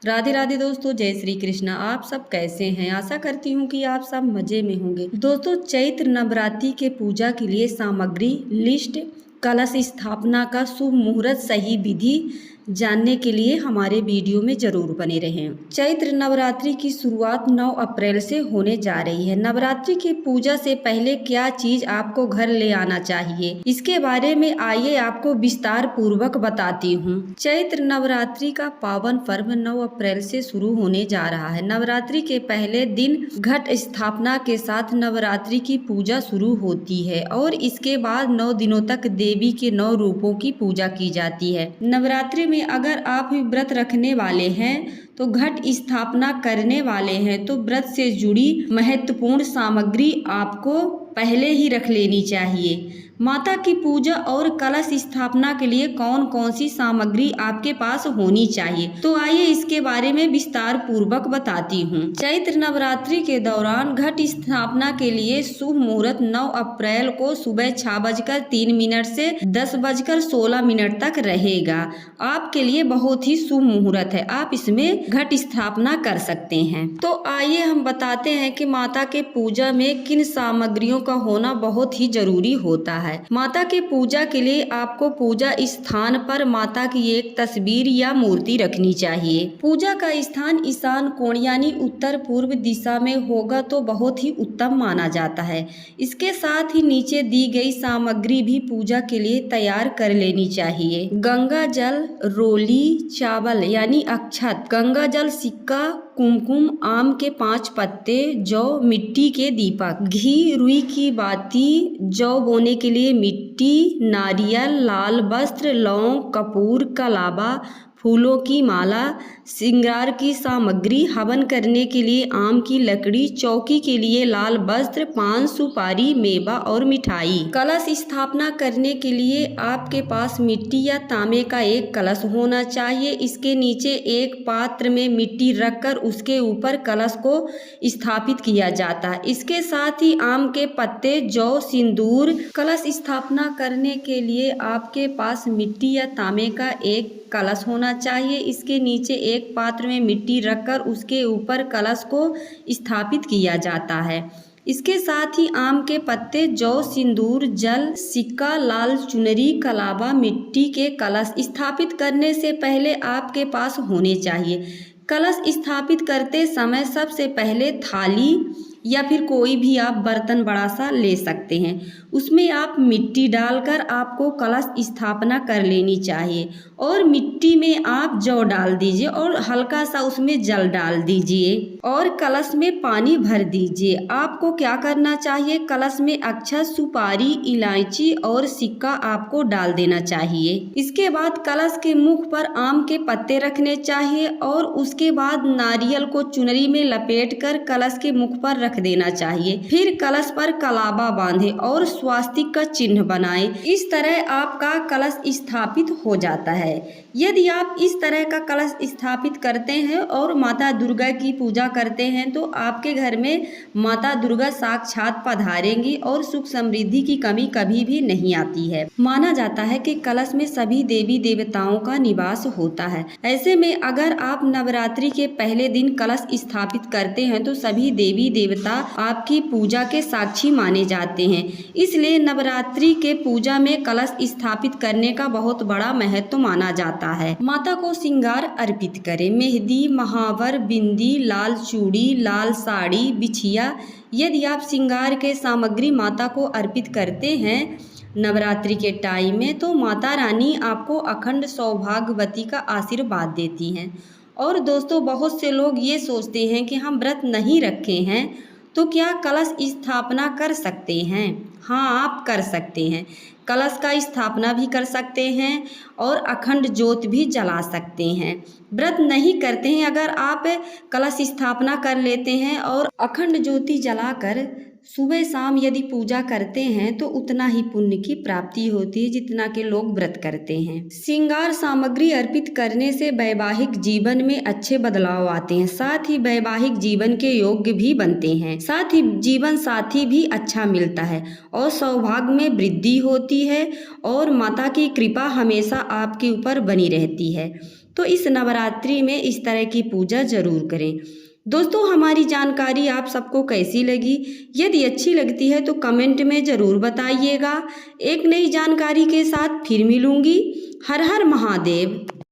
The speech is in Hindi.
राधे राधे दोस्तों, जय श्री कृष्णा। आप सब कैसे हैं? आशा करती हूँ कि आप सब मजे में होंगे। दोस्तों, चैत्र नवरात्रि के पूजा के लिए सामग्री लिस्ट, कलश स्थापना का शुभ मुहूर्त, सही विधि जानने के लिए हमारे वीडियो में जरूर बने रहें। चैत्र नवरात्रि की शुरुआत 9 अप्रैल से होने जा रही है। नवरात्रि की पूजा से पहले क्या चीज आपको घर ले आना चाहिए, इसके बारे में आइए आपको विस्तार पूर्वक बताती हूँ। चैत्र नवरात्रि का पावन पर्व 9 अप्रैल से शुरू होने जा रहा है। नवरात्रि के पहले दिन घट स्थापना के साथ नवरात्रि की पूजा शुरू होती है और इसके बाद 9 दिनों तक देवी के 9 रूपों की पूजा की जाती है। नवरात्रि में अगर आप व्रत रखने वाले हैं तो घट स्थापना करने वाले हैं तो व्रत से जुड़ी महत्वपूर्ण सामग्री आपको पहले ही रख लेनी चाहिए। माता की पूजा और कलश स्थापना के लिए कौन कौन सी सामग्री आपके पास होनी चाहिए, तो आइए इसके बारे में विस्तार पूर्वक बताती हूँ। चैत्र नवरात्रि के दौरान घट स्थापना के लिए शुभ मुहूर्त 9 अप्रैल को सुबह 6:03 से 10:16 तक रहेगा। आपके लिए बहुत ही शुभ मुहूर्त है, आप इसमें घट स्थापना कर सकते हैं। तो आइए हम बताते हैं कि माता के पूजा में किन सामग्रियों का होना बहुत ही जरूरी होता है। माता के पूजा के लिए आपको पूजा स्थान पर माता की एक तस्वीर या मूर्ति रखनी चाहिए। पूजा का स्थान ईशान कोण यानी उत्तर पूर्व दिशा में होगा तो बहुत ही उत्तम माना जाता है। इसके साथ ही नीचे दी गई सामग्री भी पूजा के लिए तैयार कर लेनी चाहिए। गंगा जल, रोली, चावल यानी अक्षत, गंगा जल, सिक्का, कुमकुम, आम के 5 पत्ते, जौ, मिट्टी के दीपक, घी, रुई की बाती, जौ बोने के लिए मिट्टी, नारियल, लाल वस्त्र, लौंग, कपूर, कलावा, फूलों की माला, श्रृंगार की सामग्री, हवन करने के लिए आम की लकड़ी, चौकी के लिए लाल वस्त्र, पान, सुपारी, मेवा और मिठाई। कलश स्थापना करने के लिए आपके पास मिट्टी या तांबे का एक कलश होना चाहिए। इसके नीचे एक पात्र में मिट्टी रखकर उसके ऊपर कलश को स्थापित किया जाता है। इसके साथ ही आम के पत्ते, जौ, सिंदूर। कलश स्थापना करने के लिए आपके पास मिट्टी या तांबे का एक कलश होना चाहिए। इसके नीचे एक पात्र में मिट्टी रखकर उसके ऊपर कलश को स्थापित किया जाता है। इसके साथ ही आम के पत्ते, जौ, सिंदूर, जल, सिक्का, लाल चुनरी, कलावा, मिट्टी के कलश स्थापित करने से पहले आपके पास होने चाहिए। कलश स्थापित करते समय सबसे पहले थाली या फिर कोई भी आप बर्तन बड़ा सा ले सकते हैं, उसमें आप मिट्टी डालकर आपको कलश स्थापना कर लेनी चाहिए और मिट्टी में आप जौ डाल दीजिए और हल्का सा उसमें जल डाल दीजिए और कलश में पानी भर दीजिए। आपको क्या करना चाहिए, कलश में अक्षत, सुपारी, इलायची और सिक्का आपको डाल देना चाहिए। इसके बाद कलश के मुख पर आम के पत्ते रखने चाहिए और उसके बाद नारियल को चुनरी में लपेट कर कलश के मुख पर रख देना चाहिए। फिर कलश पर कलावा बांधे और स्वास्तिक का चिन्ह बनाएं। इस तरह आपका कलश स्थापित हो जाता है। यदि आप इस तरह का कलश स्थापित करते हैं और माता दुर्गा की पूजा करते हैं तो आपके घर में माता दुर्गा साक्षात पधारेंगी और सुख समृद्धि की कमी कभी भी नहीं आती है। माना जाता है कि कलश में सभी देवी देवताओं का निवास होता है। ऐसे में अगर आप नवरात्रि के पहले दिन कलश स्थापित करते हैं तो सभी देवी देवता आपकी पूजा के साक्षी माने जाते हैं। इसलिए नवरात्रि के पूजा में कलश स्थापित करने का बहुत बड़ा महत्व माना जाता है। माता को श्रृंगार अर्पित करें। मेहंदी, महावर, बिंदी, लाल चूड़ी, लाल साड़ी, बिछिया। यदि आप श्रृंगार के सामग्री माता को अर्पित करते हैं नवरात्रि के टाइम में तो माता रानी आपको अखंड सौभाग्यवती का आशीर्वाद देती हैं। और दोस्तों, बहुत से लोग ये सोचते हैं कि हम व्रत नहीं रखे हैं तो क्या कलश स्थापना कर सकते हैं? हाँ, आप कर सकते हैं। कलश का स्थापना भी कर सकते हैं और अखंड ज्योत भी जला सकते हैं। व्रत नहीं करते हैं, अगर आप कलश स्थापना कर लेते हैं और अखंड ज्योति जलाकर सुबह शाम यदि पूजा करते हैं तो उतना ही पुण्य की प्राप्ति होती है जितना के लोग व्रत करते हैं। श्रृंगार सामग्री अर्पित करने से वैवाहिक जीवन में अच्छे बदलाव आते हैं, साथ ही वैवाहिक जीवन के योग्य भी बनते हैं, साथ ही जीवन साथी भी अच्छा मिलता है और सौभाग्य में वृद्धि होती है और माता की कृपा हमेशा आपके ऊपर बनी रहती है। तो इस नवरात्रि में इस तरह की पूजा जरूर करें। दोस्तों, हमारी जानकारी आप सबको कैसी लगी? यदि अच्छी लगती है तो कमेंट में ज़रूर बताइएगा। एक नई जानकारी के साथ फिर मिलूंगी। हर हर महादेव।